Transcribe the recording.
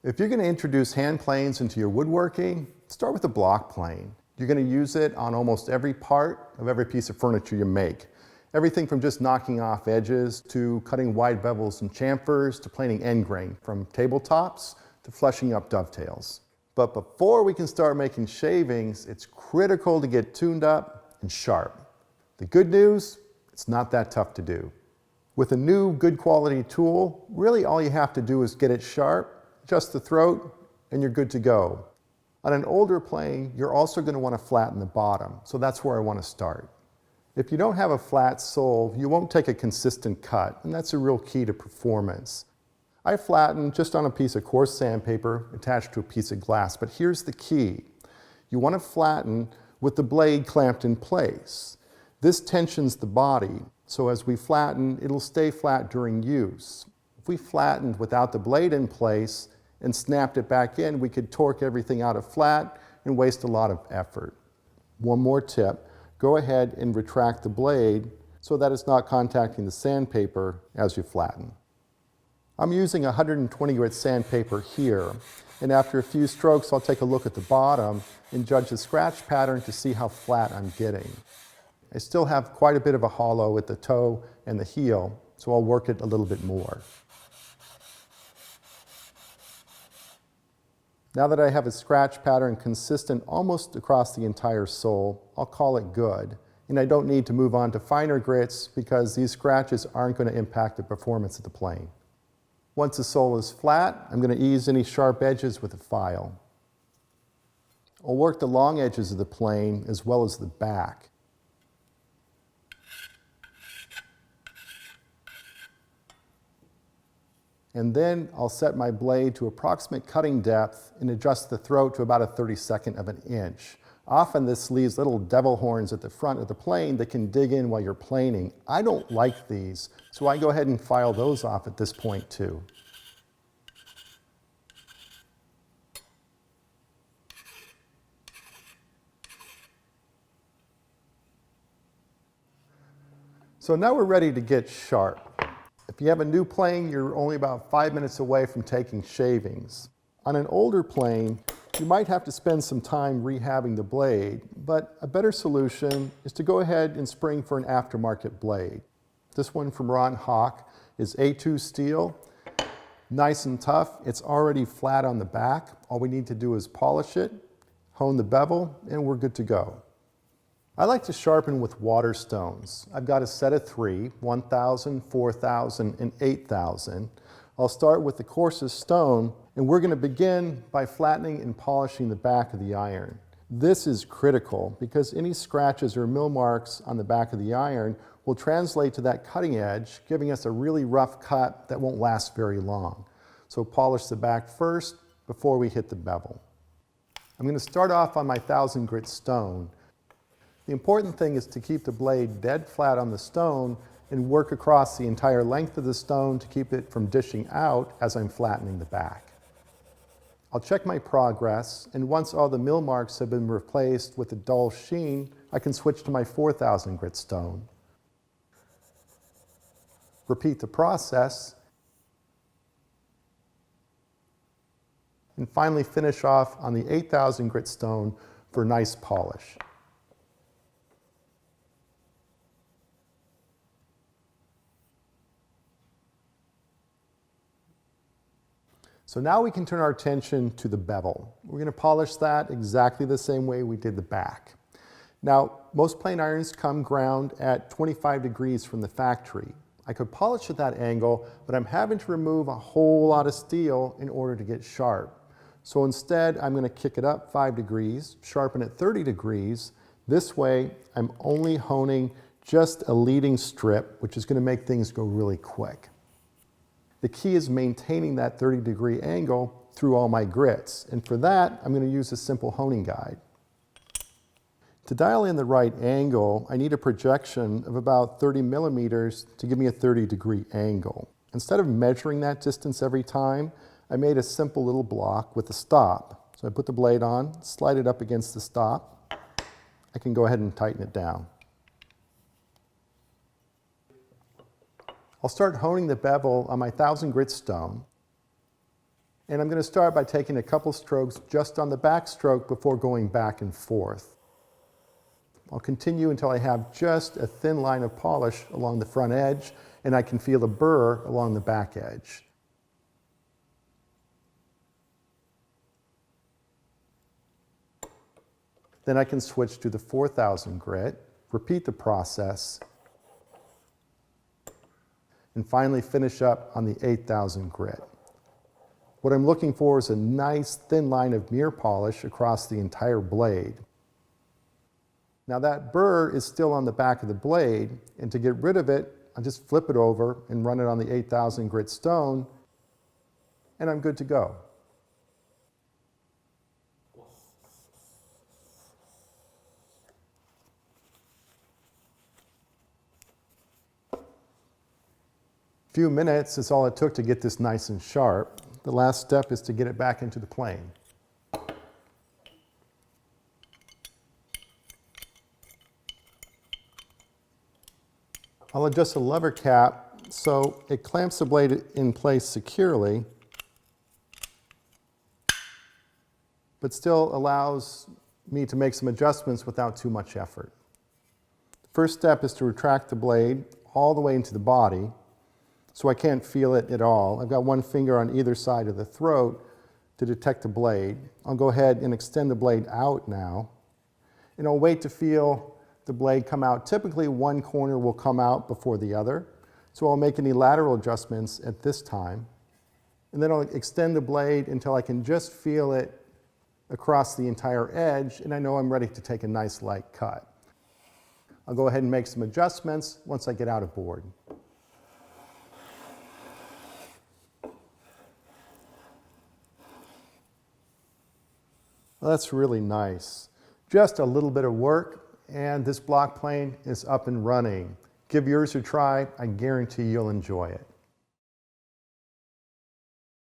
If you're going to introduce hand planes into your woodworking, start with a block plane. You're going to use it on almost every part of every piece of furniture you make. Everything from just knocking off edges to cutting wide bevels and chamfers to planing end grain, from tabletops to fleshing up dovetails. But before we can start making shavings, it's critical to get tuned up and sharp. The good news, it's not that tough to do. With a new good quality tool, really all you have to do is get it sharp, adjust the throat, and you're good to go. On an older plane, you're also going to want to flatten the bottom, so that's where I want to start. If you don't have a flat sole, you won't take a consistent cut, and that's a real key to performance. I flatten just on a piece of coarse sandpaper attached to a piece of glass, but here's the key. You want to flatten with the blade clamped in place. This tensions the body, so as we flatten, it'll stay flat during use. If we flattened without the blade in place and snapped it back in, we could torque everything out of flat and waste a lot of effort. One more tip, go ahead and retract the blade so that it's not contacting the sandpaper as you flatten. I'm using 120 grit sandpaper here, and after a few strokes I'll take a look at the bottom and judge the scratch pattern to see how flat I'm getting. I still have quite a bit of a hollow at the toe and the heel, so I'll work it a little bit more. Now that I have a scratch pattern consistent almost across the entire sole, I'll call it good, and I don't need to move on to finer grits because these scratches aren't going to impact the performance of the plane. Once the sole is flat, I'm going to ease any sharp edges with a file. I'll work the long edges of the plane as well as the back. And then I'll set my blade to approximate cutting depth and adjust the throat to about 1/32 of an inch. Often this leaves little devil horns at the front of the plane that can dig in while you're planing. I don't like these, so I go ahead and file those off at this point too. So now we're ready to get sharp. If you have a new plane, you're only about 5 minutes away from taking shavings. On an older plane, you might have to spend some time rehabbing the blade, but a better solution is to go ahead and spring for an aftermarket blade. This one from Ron Hawk is A2 steel, nice and tough. It's already flat on the back. All we need to do is polish it, hone the bevel, and we're good to go. I like to sharpen with water stones. I've got a set of 3, 1000, 4000, and 8000. I'll start with the coarsest stone, and we're going to begin by flattening and polishing the back of the iron. This is critical because any scratches or mill marks on the back of the iron will translate to that cutting edge, giving us a really rough cut that won't last very long. So polish the back first before we hit the bevel. I'm going to start off on my 1000 grit stone. The important thing is to keep the blade dead flat on the stone and work across the entire length of the stone to keep it from dishing out as I'm flattening the back. I'll check my progress, and once all the mill marks have been replaced with a dull sheen, I can switch to my 4000 grit stone. Repeat the process, and finally finish off on the 8000 grit stone for nice polish. So now we can turn our attention to the bevel. We're going to polish that exactly the same way we did the back. Now, most plane irons come ground at 25 degrees from the factory. I could polish at that angle, but I'm having to remove a whole lot of steel in order to get sharp. So instead, I'm going to kick it up 5 degrees, sharpen at 30 degrees. This way, I'm only honing just a leading strip, which is going to make things go really quick. The key is maintaining that 30-degree angle through all my grits, and for that, I'm going to use a simple honing guide. To dial in the right angle, I need a projection of about 30 millimeters to give me a 30-degree angle. Instead of measuring that distance every time, I made a simple little block with a stop. So I put the blade on, slide it up against the stop. I can go ahead and tighten it down. I'll start honing the bevel on my 1000 grit stone. And I'm going to start by taking a couple strokes just on the back stroke before going back and forth. I'll continue until I have just a thin line of polish along the front edge, and I can feel a burr along the back edge. Then I can switch to the 4000 grit, repeat the process, and finally finish up on the 8000 grit. What I'm looking for is a nice thin line of mirror polish across the entire blade. Now that burr is still on the back of the blade, and to get rid of it, I just flip it over and run it on the 8000 grit stone, and I'm good to go. A few minutes is all it took to get this nice and sharp. The last step is to get it back into the plane. I'll adjust the lever cap so it clamps the blade in place securely, but still allows me to make some adjustments without too much effort. The first step is to retract the blade all the way into the body, so I can't feel it at all. I've got one finger on either side of the throat to detect the blade. I'll go ahead and extend the blade out now, and I'll wait to feel the blade come out. Typically, one corner will come out before the other, so I'll make any lateral adjustments at this time, and then I'll extend the blade until I can just feel it across the entire edge, and I know I'm ready to take a nice light cut. I'll go ahead and make some adjustments once I get out of board. Well, that's really nice. Just a little bit of work, and this block plane is up and running. Give yours a try. I guarantee you'll enjoy it.